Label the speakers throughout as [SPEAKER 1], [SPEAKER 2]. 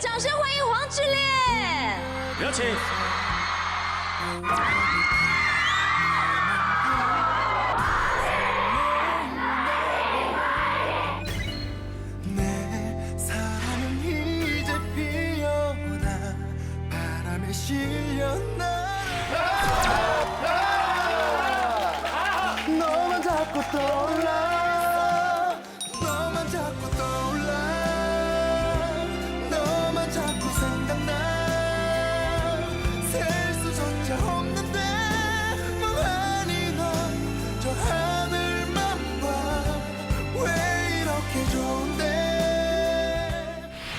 [SPEAKER 1] 掌声欢迎黄致列。
[SPEAKER 2] 有请。
[SPEAKER 3] 너만 자꾸 떠올라 너만 자꾸 떠올라 너만 자꾸 생각나 셀 수조차 없는데 멍하니 넌 저 하늘만 봐 왜 이렇게 좋은데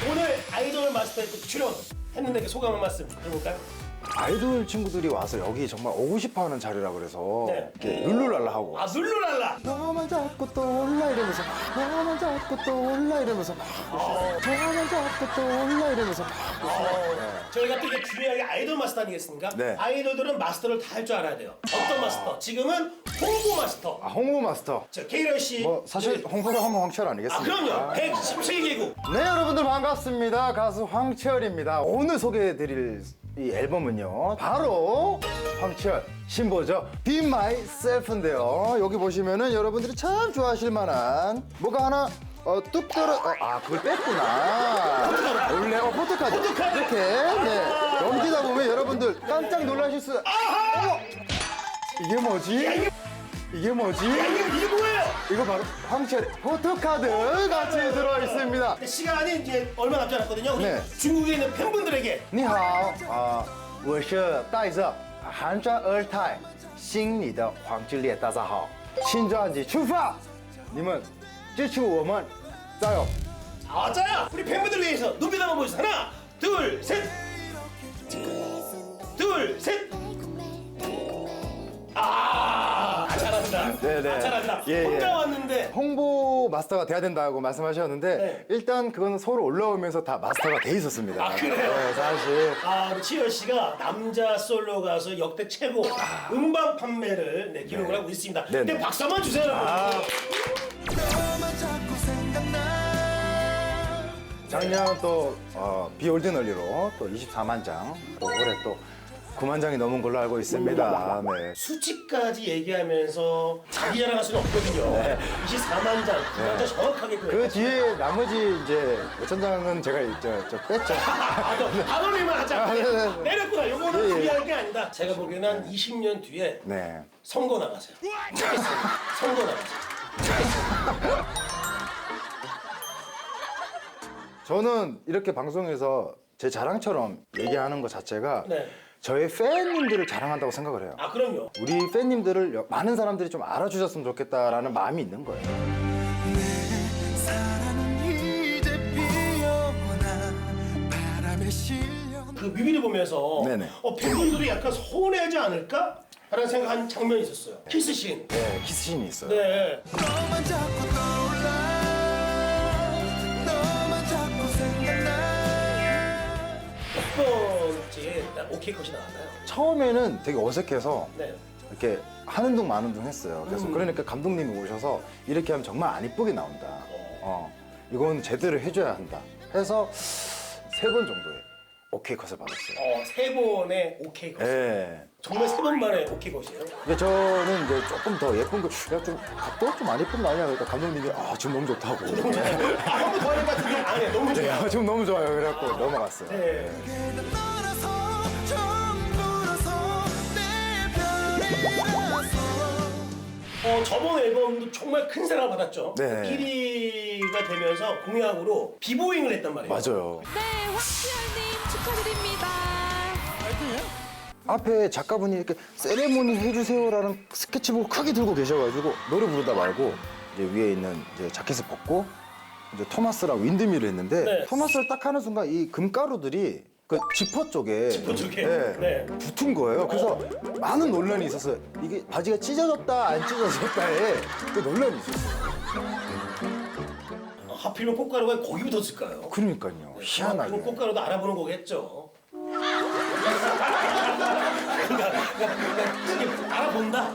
[SPEAKER 2] 오늘 아이돌 마스터에 또 출연했는데 그 소감 한 말씀 들어볼까요?
[SPEAKER 3] 아이돌 친구들이 와서 여기 정말 오고 싶어하는 자리라 그래서
[SPEAKER 2] 네.
[SPEAKER 3] 이렇게 룰루랄라 하고
[SPEAKER 2] 아 룰루랄라.
[SPEAKER 3] 너만 자꾸 떠올라 이러면서 너만 자꾸 떠올라 이러면서 너만 자꾸 떠올라 이러면서
[SPEAKER 2] 저희가 또 이게 중요하게 아이돌 마스터 아니겠습니까?
[SPEAKER 3] 네.
[SPEAKER 2] 아이돌들은 마스터를 다 할 줄 알아야 돼요. 어떤 마스터? 지금은 홍보 마스터.
[SPEAKER 3] 아 홍보 마스터
[SPEAKER 2] 저 케이럴 씨.
[SPEAKER 3] 뭐 사실 홍보를 하면 황철
[SPEAKER 2] 아
[SPEAKER 3] 아니겠습니까?
[SPEAKER 2] 그럼요. 117개국.
[SPEAKER 3] 네 여러분들 반갑습니다. 가수 황철입니다. 오늘 소개해드릴 이 앨범은요 바로 황철 신보죠 Be Myself인데요. 여기 보시면은 여러분들이 참 좋아하실 만한 뭐가 하나 뚝 떨어 그걸 뺐구나. 원래 포토카드 이렇게 네, 넘기다 보면 여러분들 깜짝 놀라실 수. 어머 이게 뭐지? 이게 뭐지?
[SPEAKER 2] 이게 뭐예요?
[SPEAKER 3] 이거 바로 황철의 포토카드 같이 들어있습니다.
[SPEAKER 2] 시간이 이제 얼마 남지 않았거든요. 우리
[SPEAKER 3] 네.
[SPEAKER 2] 중국에 있는 팬분들에게
[SPEAKER 3] 你好，我是带着含着二胎心里的黄致列，大家好，新专辑出发，你们支持我们，加油！
[SPEAKER 2] 자, 우리 팬분들 위해서 눈빛 한번 보여주세요. 하나, 둘, 셋. 둘, 셋. 잘한다.
[SPEAKER 3] 네네.
[SPEAKER 2] 잘한다.
[SPEAKER 3] 예,
[SPEAKER 2] 혼자
[SPEAKER 3] 예.
[SPEAKER 2] 왔는데.
[SPEAKER 3] 홍보 마스터가 돼야 된다고 말씀하셨는데
[SPEAKER 2] 네.
[SPEAKER 3] 일단 그거는 서로 올라오면서 다 마스터가 돼 있었습니다.
[SPEAKER 2] 아, 그래요?
[SPEAKER 3] 네, 사실
[SPEAKER 2] 우리 치열 씨가 남자 솔로 가수 역대 최고 음반 판매를 기록을 하고 있습니다.
[SPEAKER 3] 네네.
[SPEAKER 2] 근데 박수 한번 주세요, 여러분.
[SPEAKER 3] 너만 자꾸 생각나. 작년 또 비올드널리로 또 24만 장, 또 올해 또 9만 장이 넘은 걸로 알고 있습니다. 네.
[SPEAKER 2] 수치까지 얘기하면서 자기 자랑할 수는 없거든요. 24만 장, 9만 장 정확하게
[SPEAKER 3] 그 뒤에 나머지 이제 5천 장은 제가 저 뺐죠.
[SPEAKER 2] 단어리만 하자.
[SPEAKER 3] 네네.
[SPEAKER 2] 내렸구나. 요거는
[SPEAKER 3] 예, 예.
[SPEAKER 2] 중요한 게 아니다. 제가 보기에는 한 20년 뒤에
[SPEAKER 3] 네.
[SPEAKER 2] 선거 나가세요. 좋겠습니다. 선거 나가세요.
[SPEAKER 3] 저는 이렇게 방송에서 제 자랑처럼 얘기하는 것 자체가
[SPEAKER 2] 네.
[SPEAKER 3] 저의 팬님들을 자랑한다고 생각을 해요.
[SPEAKER 2] 아, 그럼요.
[SPEAKER 3] 우리 팬님들을 많은 사람들이 좀 알아주셨으면 좋겠다라는 마음이 있는 거예요.
[SPEAKER 2] 그 뮤비를 보면서
[SPEAKER 3] 네네.
[SPEAKER 2] 팬분들이 약간 서운해하지 않을까? 라는 생각한 장면이 있었어요. 키스씬.
[SPEAKER 3] 네, 키스신이 있어요.
[SPEAKER 2] 네.
[SPEAKER 3] 너만 자꾸 떠올라 너만 자꾸 생각나.
[SPEAKER 2] 몇 번째 오케이 컷이 나왔나요?
[SPEAKER 3] 처음에는 되게 어색해서
[SPEAKER 2] 네.
[SPEAKER 3] 이렇게 하는 둥 마는 둥 했어요. 그래서 그러니까 감독님이 오셔서 이렇게 하면 정말 안 이쁘게 나온다. 이건 제대로 해줘야 한다. 해서 3번 정도의 오케이 컷을 받았어요.
[SPEAKER 2] 3번의 오케이 컷.
[SPEAKER 3] 네.
[SPEAKER 2] 정말 3번 만에 오케이 컷이에요?
[SPEAKER 3] 근데 저는 이제 조금 더 예쁜 거, 야, 좀, 각도가 좀 안 예쁜 거 아니야? 그러니까 감독님이, 지금 너무 좋다고.
[SPEAKER 2] 한 번 더 하는 것 같은데 안 해. 너무 좋아요.
[SPEAKER 3] 지금 너무 좋아요. 그래갖고 넘어갔어요.
[SPEAKER 2] 네. 저번 앨범도 정말 큰 사랑을 받았죠.
[SPEAKER 3] 네.
[SPEAKER 2] 1위가 되면서 공약으로 비보잉을 했단 말이에요.
[SPEAKER 3] 맞아요.
[SPEAKER 1] 네, 황치열님 축하드립니다.
[SPEAKER 3] 앞에 작가분이 이렇게 세레모니 해주세요라는 스케치북을 크게 들고 계셔가지고 노래 부르다 말고 이제 위에 있는 이제 자켓을 벗고 이제 토마스랑 윈드밀을 했는데
[SPEAKER 2] 네.
[SPEAKER 3] 토마스를 딱 하는 순간 이 금가루들이 그 지퍼 쪽에
[SPEAKER 2] 네.
[SPEAKER 3] 붙은 거예요. 그래서 많은 논란이 있었어요. 이게 바지가 찢어졌다 안 찢어졌다에 그 논란이 있었어요.
[SPEAKER 2] 하필이면 꽃가루가 거기 붙었을까요?
[SPEAKER 3] 그러니까요. 희한하게.
[SPEAKER 2] 그럼 꽃가루도 알아보는 거겠죠. 알아본다.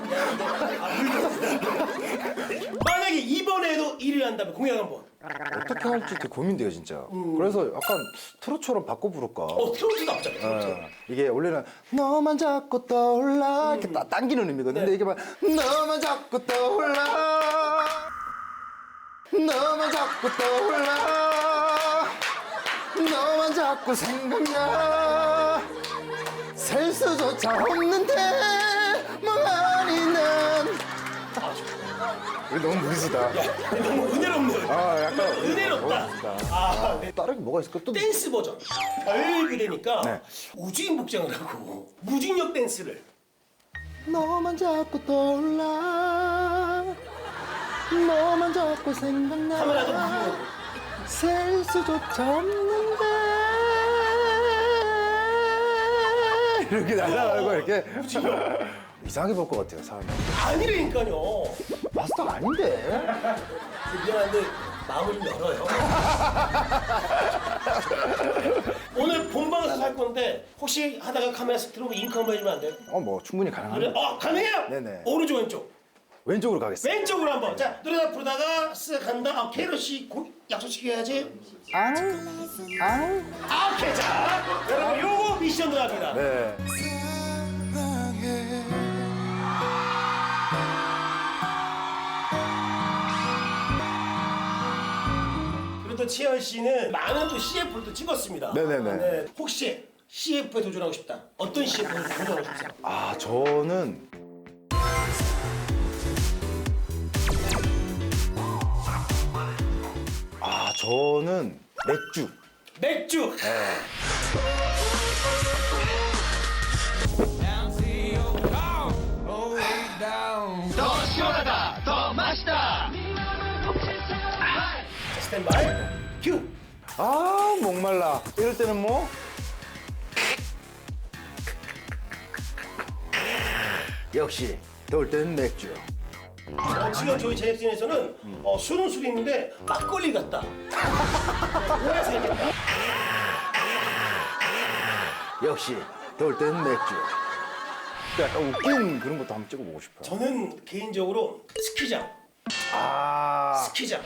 [SPEAKER 2] 만약에 이번에도 1위 한다면 공약 한번.
[SPEAKER 3] 어떻게 할지 되게 고민돼요 진짜. 그래서 약간 트로트처럼 바꿔 부를까.
[SPEAKER 2] 트로트 나쁘잖아. 트로트.
[SPEAKER 3] 이게 원래는 너만 자꾸 떠올라 이렇게 당기는 의미거든요. 근데 이게 막 너만 자꾸 떠올라 너만 자꾸 떠올라 너만 자꾸 생각나 셀 수조차 없는데 멍하니 난 우리 너무 무리수다.
[SPEAKER 2] 너무 은혜롭네요.
[SPEAKER 3] 약간
[SPEAKER 2] 은혜롭다. 네.
[SPEAKER 3] 다른 게 뭐가 있을까? 또
[SPEAKER 2] 댄스 버전. 별그대니까
[SPEAKER 3] 네.
[SPEAKER 2] 우주인 복장을 하고 무중력 댄스를.
[SPEAKER 3] 너만 자꾸 떠올라 너만 자꾸 생각나
[SPEAKER 2] 카메라도 무중력.
[SPEAKER 3] 셀 수조차 없는데 이렇게 날아가고 이렇게 이상하게 볼 것 같아요 사람이.
[SPEAKER 2] 아니라니까요.
[SPEAKER 3] 마스터가 아닌데.
[SPEAKER 2] 미안한데 마음을 좀 열어요. 오늘 본방사수 할 건데 혹시 하다가 카메라 쓱 들어오고 잉크 한번 해주면 안 돼요?
[SPEAKER 3] 뭐 충분히
[SPEAKER 2] 그래?
[SPEAKER 3] 가능합니다.
[SPEAKER 2] 가능해요?
[SPEAKER 3] 네네.
[SPEAKER 2] 오른쪽 왼쪽.
[SPEAKER 3] 왼쪽으로 가겠습니다.
[SPEAKER 2] 왼쪽으로 한번. 자 노래 부르다가 쓱 간다. 캐럿이 약속시켜야지.
[SPEAKER 3] 앙.
[SPEAKER 2] 오케이 자 여러분 요거 미션 들어갑니다.
[SPEAKER 3] 네.
[SPEAKER 2] 그리고 또 치열 씨는 많은 또 CF를 또 찍었습니다.
[SPEAKER 3] 네네네.
[SPEAKER 2] 네, 혹시 CF에 도전하고 싶다. 어떤 CF에 도전하고 싶으세요?
[SPEAKER 3] 저는 맥주.
[SPEAKER 2] 맥주. 더 시원하다, 더 맛있다. 스탠바이 큐.
[SPEAKER 3] 목말라. 이럴 때는 뭐? 역시 더울 때는 맥주.
[SPEAKER 2] 지금 저희 제작진에서는 술은 술인데 막걸리 같다. 오해 생겼다.
[SPEAKER 3] 역시 더울 때는 맥주. 약간 웃긴 그런 것도 한번 찍어보고 싶어요.
[SPEAKER 2] 저는 개인적으로 스키장. 스키장.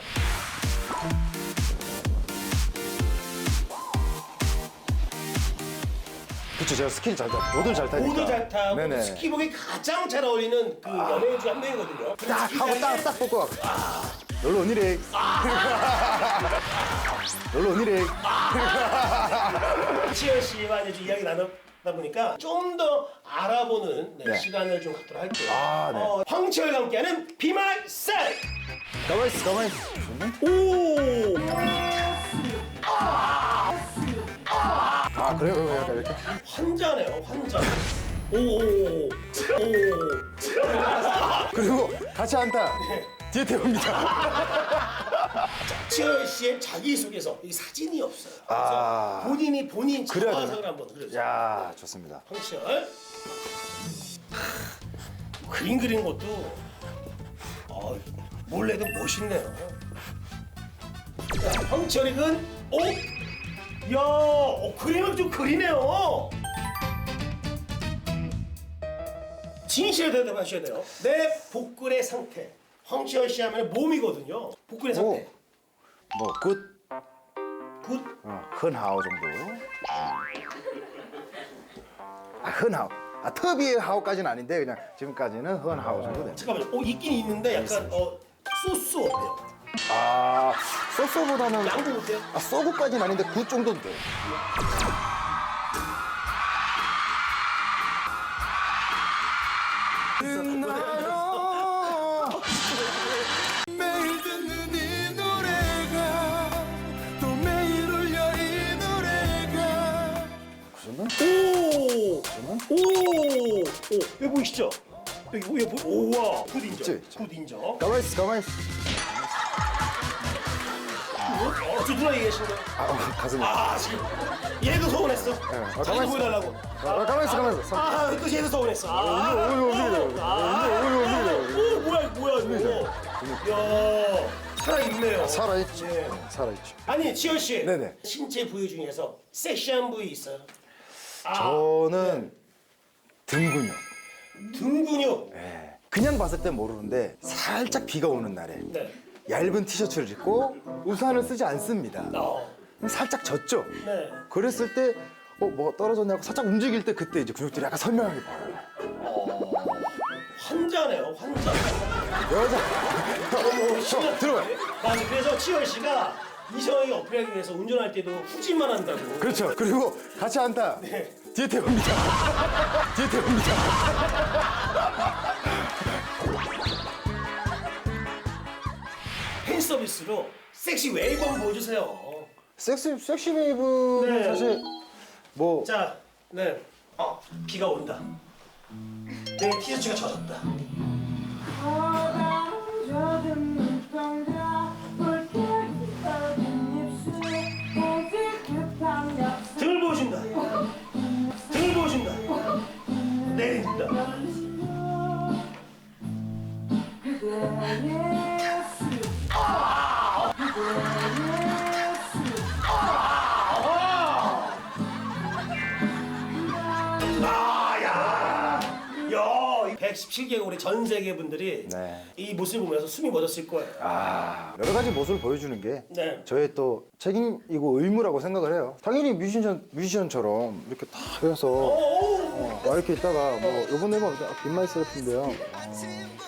[SPEAKER 3] 그쵸, 제가 스키를 잘 타고, 보드를 잘 타니까.
[SPEAKER 2] 보드 잘 타고
[SPEAKER 3] 네네.
[SPEAKER 2] 스키복이 가장 잘 어울리는 그 연예인 중 한 명이거든요.
[SPEAKER 3] 딱 하고 딱 뽑고 놀러 오니래. 놀러 오니래.
[SPEAKER 2] 치열 씨와 이제 좀 이야기 나누다 보니까 좀 더 알아보는
[SPEAKER 3] 네.
[SPEAKER 2] 시간을 좀 갖도록 할게요.
[SPEAKER 3] 네.
[SPEAKER 2] 황치열과 함께하는 Be My Self.
[SPEAKER 3] 가만히 있어, 가만히 있어.
[SPEAKER 2] 오.
[SPEAKER 3] 그래요, 약간 이렇게.
[SPEAKER 2] 환자네요, 환자. 오.
[SPEAKER 3] 그리고 같이 안타. 뒤에 태웁니다.
[SPEAKER 2] 치열 씨의 자기소개서 이 사진이 없어요. 그래서 본인
[SPEAKER 3] 그래야
[SPEAKER 2] 자화상을
[SPEAKER 3] 되나?
[SPEAKER 2] 한번 그려주세요.
[SPEAKER 3] 야, 좋습니다.
[SPEAKER 2] 황치열. 그림 그린 것도 몰래도 멋있네요. 자, 황치열이 근 그림을 좀 그리네요. 진실에 대답하셔야 돼요. 내 복근의 상태. 황치열 씨 하면 몸이거든요. 복근의 상태.
[SPEAKER 3] 뭐, 굿.
[SPEAKER 2] 굿.
[SPEAKER 3] 흔하오 정도. 흔하오. 터비 하오까지는 아닌데 그냥 지금까지는 흔하오 정도 됩니다.
[SPEAKER 2] 잠깐만요. 있긴 있는데 약간 소스 어때요?
[SPEAKER 3] 소스보다는
[SPEAKER 2] 양도 어때요?
[SPEAKER 3] 소구까지는 아닌데 굿 정도는 돼요. 매일 듣는 이 노래가 또 매일 울려 이 노래가
[SPEAKER 2] 여기 보이시죠? 여기 오와 굿 인정.
[SPEAKER 3] 있지.
[SPEAKER 2] 굿 인정.
[SPEAKER 3] 가만히 있어, 가만히 있어.
[SPEAKER 2] 저 누나 얘기하신 거예요?
[SPEAKER 3] 가슴이.
[SPEAKER 2] 지금 얘도 서운했어. 자기도
[SPEAKER 3] 가만히 있어.
[SPEAKER 2] 보여달라고.
[SPEAKER 3] 가만히 있어, 가만히 있어.
[SPEAKER 2] 또 얘도 서운했어. 뭐야 이거. 야 살아있네요.
[SPEAKER 3] 살아있지.
[SPEAKER 2] 예.
[SPEAKER 3] 살아있지.
[SPEAKER 2] 아니 치열 씨.
[SPEAKER 3] 네네.
[SPEAKER 2] 신체 부위 중에서 섹시한 부위 있어요?
[SPEAKER 3] 저는 등 근육.
[SPEAKER 2] 등 근육.
[SPEAKER 3] 그냥 봤을 땐 모르는데 살짝 비가 오는 날에
[SPEAKER 2] 네.
[SPEAKER 3] 얇은 티셔츠를 입고 우산을 쓰지 않습니다.
[SPEAKER 2] 어.
[SPEAKER 3] 살짝 젖죠?
[SPEAKER 2] 네.
[SPEAKER 3] 그랬을 때 뭐 떨어졌냐고 살짝 움직일 때 그때 이제 근육들이 약간 선명하게 보여요.
[SPEAKER 2] 환자네요, 환자.
[SPEAKER 3] 여자
[SPEAKER 2] 너무 심한.
[SPEAKER 3] 들어봐.
[SPEAKER 2] 맞아. 그래서 치열 씨가 이성에게 어필하기 위해서 운전할 때도 후진만 한다고.
[SPEAKER 3] 그렇죠. 그리고 같이 앉다
[SPEAKER 2] 네.
[SPEAKER 3] 뒤에 태웁니다. 뒤에 태웁니다.
[SPEAKER 2] 팬 서비스로 섹시 웨이브 한번 보여주세요.
[SPEAKER 3] 섹시 웨이브는
[SPEAKER 2] 네.
[SPEAKER 3] 사실 뭐
[SPEAKER 2] 자, 네. 비가 온다. 내 티셔츠가 젖었다. 등을 보여준다. 등을 보여준다. 내린다. 야, 117개국의 전 세계 분들이
[SPEAKER 3] 네.
[SPEAKER 2] 이 모습을 보면서 숨이 멎었을 거예요.
[SPEAKER 3] 여러 가지 모습을 보여주는 게
[SPEAKER 2] 네.
[SPEAKER 3] 저의 또 책임이고 의무라고 생각을 해요. 당연히 뮤지션처럼 이렇게 딱 해서 이렇게 있다가 뭐 이번 앨범 빈마이 셀프인데요.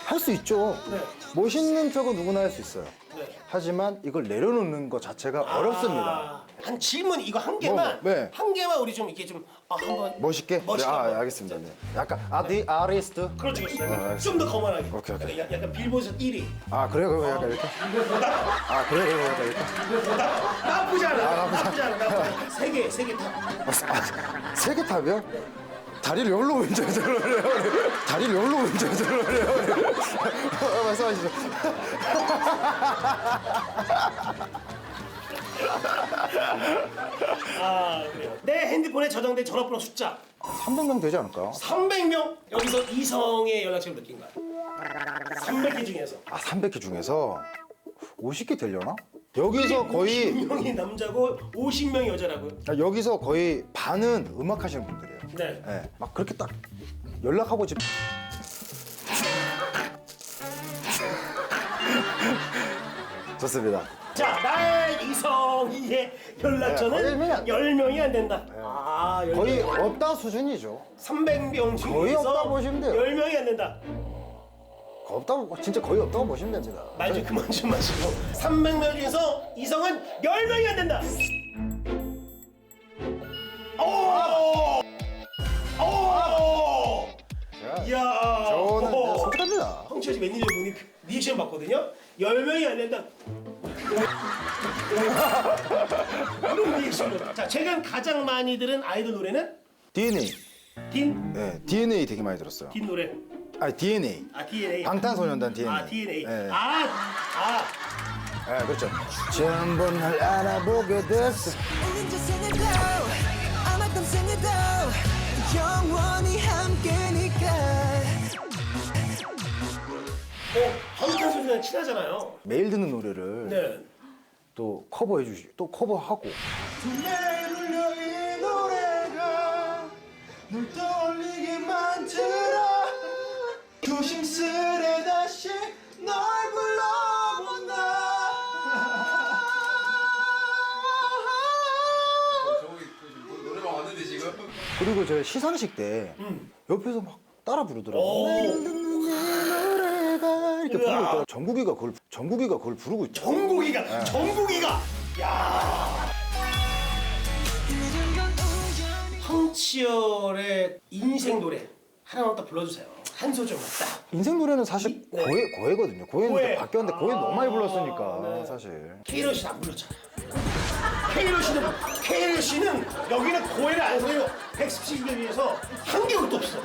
[SPEAKER 3] 할 수 있죠.
[SPEAKER 2] 네.
[SPEAKER 3] 멋있는 척은 누구나 할 수 있어요.
[SPEAKER 2] 네.
[SPEAKER 3] 하지만 이걸 내려놓는 것 자체가 어렵습니다.
[SPEAKER 2] 한 질문 이거 한 개만,
[SPEAKER 3] 네.
[SPEAKER 2] 한 개만 우리 좀 이렇게 좀 한번
[SPEAKER 3] 멋있게?
[SPEAKER 2] 멋있게 한번.
[SPEAKER 3] 알겠습니다. 네. 약간 the artist?
[SPEAKER 2] 그렇죠, 그렇죠.
[SPEAKER 3] 알겠습니다.
[SPEAKER 2] 좀 더 거만하게.
[SPEAKER 3] 오케이, 오케이.
[SPEAKER 2] 약간 빌보드 1위.
[SPEAKER 3] 그래요? 약간 이렇게? 그래요? 약간 이렇게?
[SPEAKER 2] 나쁘지 않아. 나쁘지 않아. 세 개 탑.
[SPEAKER 3] 세계 탑이요? 다리를 여기로 보인 줄 알아요. 다리를 여기로 보인 줄 알아요. 말씀하시죠.
[SPEAKER 2] 그래요. 내 핸드폰에 저장된 전화번호 숫자
[SPEAKER 3] 300명 되지 않을까요?
[SPEAKER 2] 300명. 여기서 이성의 연락처를 느낀 거야. 300개 중에서
[SPEAKER 3] 300개 중에서 50개 되려나? 여기서 거의
[SPEAKER 2] 50명이 남자고 50명이 여자라고요.
[SPEAKER 3] 여기서 거의 반은 음악 하시는 분들이에요.
[SPEAKER 2] 네.
[SPEAKER 3] 네, 막 그렇게 딱 연락하고 집 좋습니다.
[SPEAKER 2] 자, 나의 이성의 연락처는
[SPEAKER 3] 네, 거의
[SPEAKER 2] 10명이 안 된다. 10명.
[SPEAKER 3] 거의 없다 수준이죠.
[SPEAKER 2] 300명
[SPEAKER 3] 거의
[SPEAKER 2] 중에서
[SPEAKER 3] 없다고 보시면 돼요.
[SPEAKER 2] 10명이 안 된다.
[SPEAKER 3] 없다고 진짜 거의 없다고 보시면 됩니다.
[SPEAKER 2] 말 좀 그만 좀 마시고 300명 중에서 이성은 10명이 안 된다. 오! 오! 이야.
[SPEAKER 3] 저는 솔직합니다.
[SPEAKER 2] 황치현 씨 매니저분이 리액션 봤거든요. 10명이 안 된다. 이런 리액션. 자, 최근 가장 많이 들은 아이돌 노래는
[SPEAKER 3] DNA.
[SPEAKER 2] 딘?
[SPEAKER 3] 네, DNA 되게 많이 들었어요.
[SPEAKER 2] 딘 노래.
[SPEAKER 3] DNA.
[SPEAKER 2] DNA.
[SPEAKER 3] 방탄소년단 DNA.
[SPEAKER 2] DNA.
[SPEAKER 3] 네. 네, 그렇죠. 전부 날 알아보게 됐어.
[SPEAKER 4] 우린 저승에도 아마도 생에도 영원히 함께니까.
[SPEAKER 2] 방탄소년단 친하잖아요.
[SPEAKER 3] 매일 듣는 노래를
[SPEAKER 2] 네.
[SPEAKER 3] 또 커버해 주시, 또 커버하고. 매일 울려 이 노래가 널 떠올리게 만들어. 조심스레 다시 널 불러본다.
[SPEAKER 5] 노래방 왔는데 지금?
[SPEAKER 3] 그리고 저 시상식 때 옆에서 막 따라 부르더라고.
[SPEAKER 2] 오.
[SPEAKER 3] 매일 듣는 이 노래가 이렇게 부르고
[SPEAKER 2] 으아.
[SPEAKER 3] 있더라고. 정국이가 그걸 부르고 있죠.
[SPEAKER 2] 정국이가. 정국이가. 야. 황치열의 인생 노래 하나만 딱 불러주세요. 한 소절만 딱.
[SPEAKER 3] 인생 노래는 사실
[SPEAKER 2] 네.
[SPEAKER 3] 고해거든요. 고해는
[SPEAKER 2] 고해.
[SPEAKER 3] 이제 바뀌었는데 고해 너무 많이 불렀으니까
[SPEAKER 2] 네.
[SPEAKER 3] 사실.
[SPEAKER 2] 케이로 씨는 안 불렀잖아. 케이로 씨는 여기는 고해를 안 써요. 117개 중에서 한 개도 없어.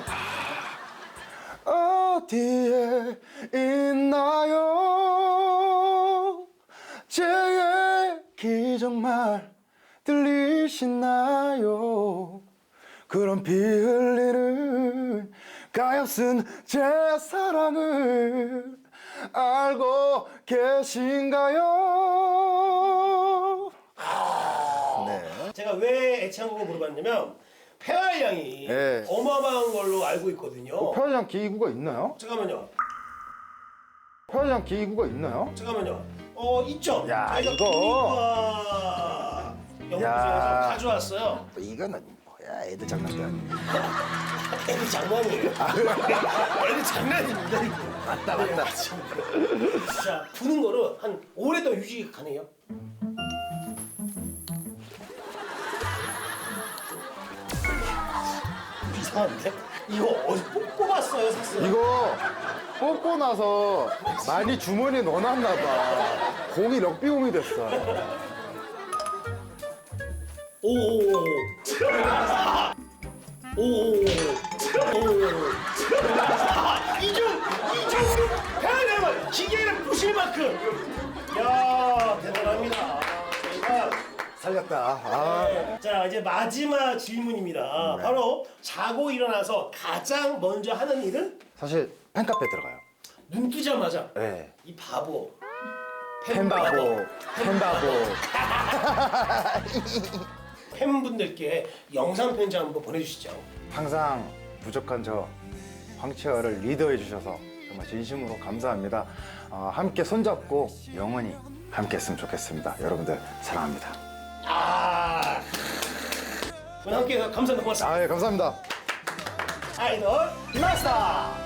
[SPEAKER 3] 어디에 있나요? 제 얘기 정말 들리시나요? 그런 피 흘리는 가엾은 제 사랑을 알고 계신가요? 네.
[SPEAKER 2] 제가 왜 애창곡을 물어봤냐면 폐활 양이
[SPEAKER 3] 네.
[SPEAKER 2] 어마어마한 걸로 알고 있거든요.
[SPEAKER 3] 폐활량 기구가 있나요?
[SPEAKER 2] 잠깐만요.
[SPEAKER 3] 폐활량 기구가 있나요?
[SPEAKER 2] 잠깐만요. 있죠.
[SPEAKER 3] 야,
[SPEAKER 2] 저희가
[SPEAKER 3] 이거.
[SPEAKER 2] 국립과 연구소에서
[SPEAKER 3] 야.
[SPEAKER 2] 가져왔어요.
[SPEAKER 3] 이거는 뭐야, 애들 장난감.
[SPEAKER 2] 애들 장난이에요. 애들 장난입니다. 이거.
[SPEAKER 3] 맞다.
[SPEAKER 2] 자, 부는 거를 한 오래도 유지 가능해요. 이상한데? 이거 어디 뽑았어요, 샀어요?
[SPEAKER 3] 이거 뽑고 나서 많이 주머니에 넣어놨나 봐. 공이 럭비공이 됐어.
[SPEAKER 2] 오오오오. 오오오오. 이중 해내면 기계를 부실 만큼. 야, 대단합니다. 저희가
[SPEAKER 3] 살렸다. 아.
[SPEAKER 2] 자, 이제 마지막 질문입니다. 바로 자고 일어나서 가장 먼저 하는 일은
[SPEAKER 3] 사실 팬카페 들어가요.
[SPEAKER 2] 눈 뜨자마자
[SPEAKER 3] 네.
[SPEAKER 2] 이 바보.
[SPEAKER 3] 팬바보.
[SPEAKER 2] 팬분들께 영상 편지 한번 보내주시죠.
[SPEAKER 3] 항상 부족한 저 황치열을 리더해 주셔서 정말 진심으로 감사합니다. 함께 손잡고 영원히 함께 했으면 좋겠습니다. 여러분들 사랑합니다.
[SPEAKER 2] 오늘 함께 감사합니다. 고맙습니다.
[SPEAKER 3] 아, 예, 감사합니다.
[SPEAKER 2] 아이돌 마스터.